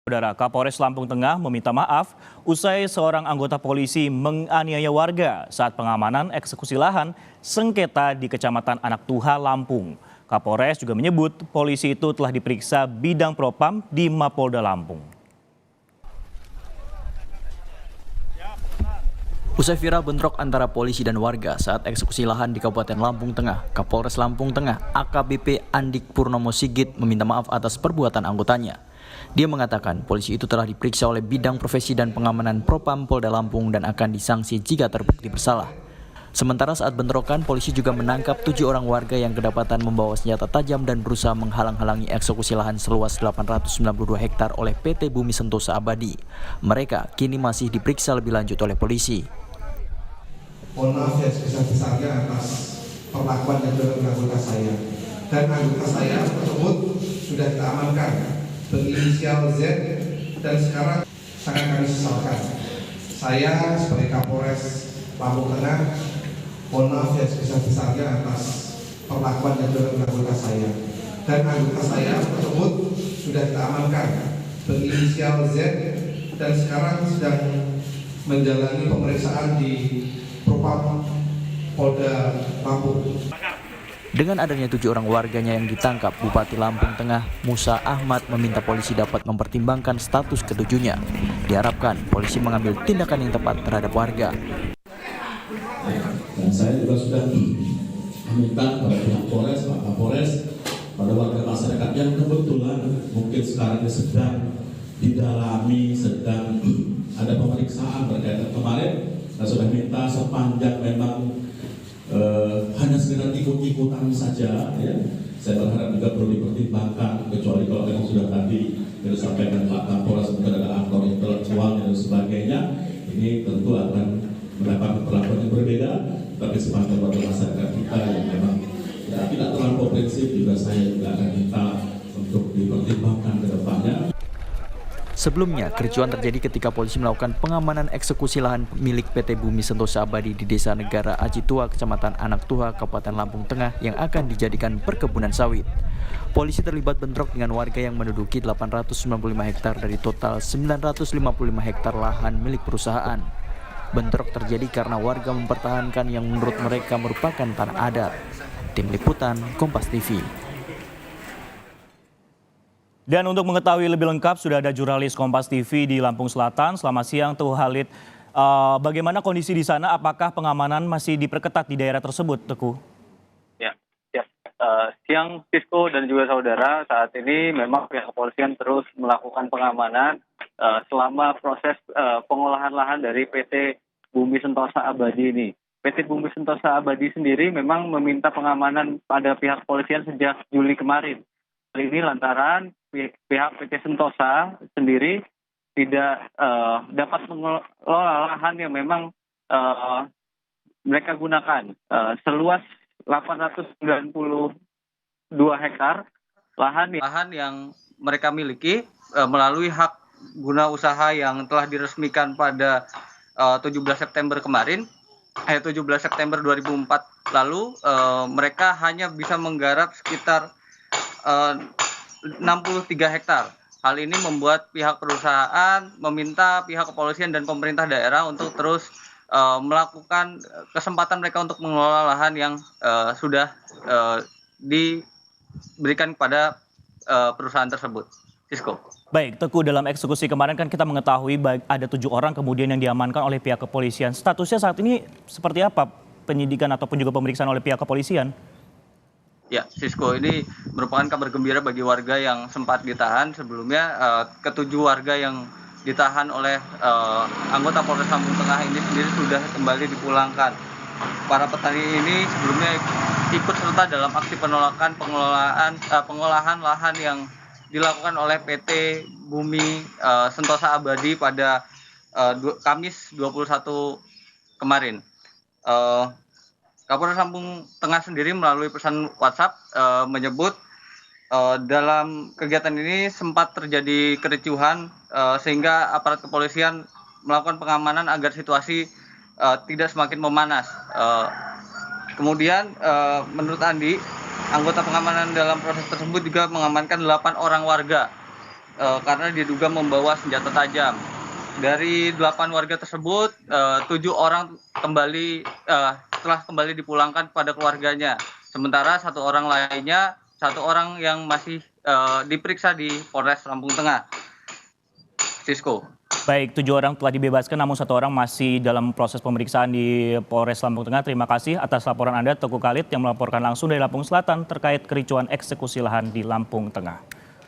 Saudara Kapolres Lampung Tengah meminta maaf usai seorang anggota polisi menganiaya warga saat pengamanan eksekusi lahan sengketa di Kecamatan Anak Tuha, Lampung. Kapolres juga menyebut polisi itu telah diperiksa bidang propam di Mapolda Lampung. Usai viral bentrok antara polisi dan warga saat eksekusi lahan di Kabupaten Lampung Tengah, Kapolres Lampung Tengah AKBP Andik Purnomo Sigit meminta maaf atas perbuatan anggotanya. Dia mengatakan polisi itu telah diperiksa oleh bidang profesi dan pengamanan Propam Polda Lampung dan akan disanksi jika terbukti bersalah. Sementara saat bentrokan, polisi juga menangkap 7 orang warga yang kedapatan membawa senjata tajam dan berusaha menghalang-halangi eksekusi lahan seluas 892 hektar oleh PT Bumi Sentosa Abadi. Mereka kini masih diperiksa lebih lanjut oleh polisi. Mohon maaf ya sebesar-besarnya atas perlakuan yang dilakukan anggota saya. Dan anggota saya tersebut sudah kita amankan berinisial Z dan sekarang sangat kami sesalkan. Saya sebagai Kapolres Lampung Tengah mohon maaf ya sebesar-besarnya atas perlakuan yang dilakukan anggota saya. Dan anggota saya tersebut sudah kita amankan berinisial Z dan sekarang sedang menjalani pemeriksaan di Propam Polda Lampung. Dengan adanya 7 orang warganya yang ditangkap, Bupati Lampung Tengah Musa Ahmad meminta polisi dapat mempertimbangkan status ketujuhnya. Diharapkan polisi mengambil tindakan yang tepat terhadap warga. Dan saya juga sudah meminta kepada pihak Polres, Pak Kapolres, pada warga masyarakat yang kebetulan mungkin sekarang sedang didalami, sedang ada pemeriksaan berkaitan kemarin. Saya sudah minta sepanjang memang hanya sekedar ikut-ikutan saja, ya. Saya berharap juga perlu dipertimbangkan, kecuali kalau memang sudah tadi disampaikan Pak Kapolres mungkin ada aktor intelektual dan sebagainya. Ini tentu akan mendapat perlakuan yang berbeda, tapi sepanjang warga masyarakat kita yang memang tidak terlampau prinsip juga saya juga akan minta untuk dipertimbangkan ke depannya. Sebelumnya, kericuan terjadi ketika polisi melakukan pengamanan eksekusi lahan milik PT Bumi Sentosa Abadi di Desa Negara Aji Tua, Kecamatan Anak Tuha, Kabupaten Lampung Tengah yang akan dijadikan perkebunan sawit. Polisi terlibat bentrok dengan warga yang menduduki 895 hektar dari total 955 hektar lahan milik perusahaan. Bentrok terjadi karena warga mempertahankan yang menurut mereka merupakan tanah adat. Tim Liputan, Kompas TV. Dan untuk mengetahui lebih lengkap sudah ada jurnalis Kompas TV di Lampung Selatan. Selamat siang Tuh Halid. Bagaimana kondisi di sana? Apakah pengamanan masih diperketat di daerah tersebut, Teguh? Ya. Siang Sisko dan juga saudara, saat ini memang pihak kepolisian terus melakukan pengamanan selama proses pengolahan lahan dari PT Bumi Sentosa Abadi ini. PT Bumi Sentosa Abadi sendiri memang meminta pengamanan pada pihak kepolisian sejak Juli kemarin. Hal ini lantaran pihak PT Sentosa sendiri tidak dapat mengelola lahan yang memang mereka gunakan seluas 892 hektar lahan yang mereka miliki melalui hak guna usaha yang telah diresmikan pada 17 September kemarin. 17 September 2004 lalu mereka hanya bisa menggarap sekitar 63 hektar. Hal ini membuat pihak perusahaan meminta pihak kepolisian dan pemerintah daerah untuk terus melakukan kesempatan mereka untuk mengelola lahan yang sudah diberikan kepada perusahaan tersebut. Sisko. Baik, Teguh, dalam eksekusi kemarin kan kita mengetahui ada 7 orang kemudian yang diamankan oleh pihak kepolisian. Statusnya saat ini seperti apa penyidikan ataupun juga pemeriksaan oleh pihak kepolisian? Ya, Sisko, ini merupakan kabar gembira bagi warga yang sempat ditahan. Sebelumnya, ketujuh warga yang ditahan oleh anggota Polres Lampung Tengah ini sendiri sudah kembali dipulangkan. Para petani ini sebelumnya ikut serta dalam aksi penolakan pengolahan lahan yang dilakukan oleh PT Bumi Sentosa Abadi pada Kamis 21 kemarin. Kapolres Lampung Tengah sendiri melalui pesan WhatsApp menyebut dalam kegiatan ini sempat terjadi kericuhan sehingga aparat kepolisian melakukan pengamanan agar situasi tidak semakin memanas. Kemudian menurut Andi, anggota pengamanan dalam proses tersebut juga mengamankan 8 orang warga karena diduga membawa senjata tajam. Dari 8 warga tersebut, 7 orang telah kembali dipulangkan kepada keluarganya. Sementara 1 orang lainnya, 1 orang yang masih diperiksa di Polres Lampung Tengah. Sisko. Baik, 7 orang telah dibebaskan, namun 1 orang masih dalam proses pemeriksaan di Polres Lampung Tengah. Terima kasih atas laporan Anda, Teguh Khalid, yang melaporkan langsung dari Lampung Selatan terkait kericuan eksekusi lahan di Lampung Tengah.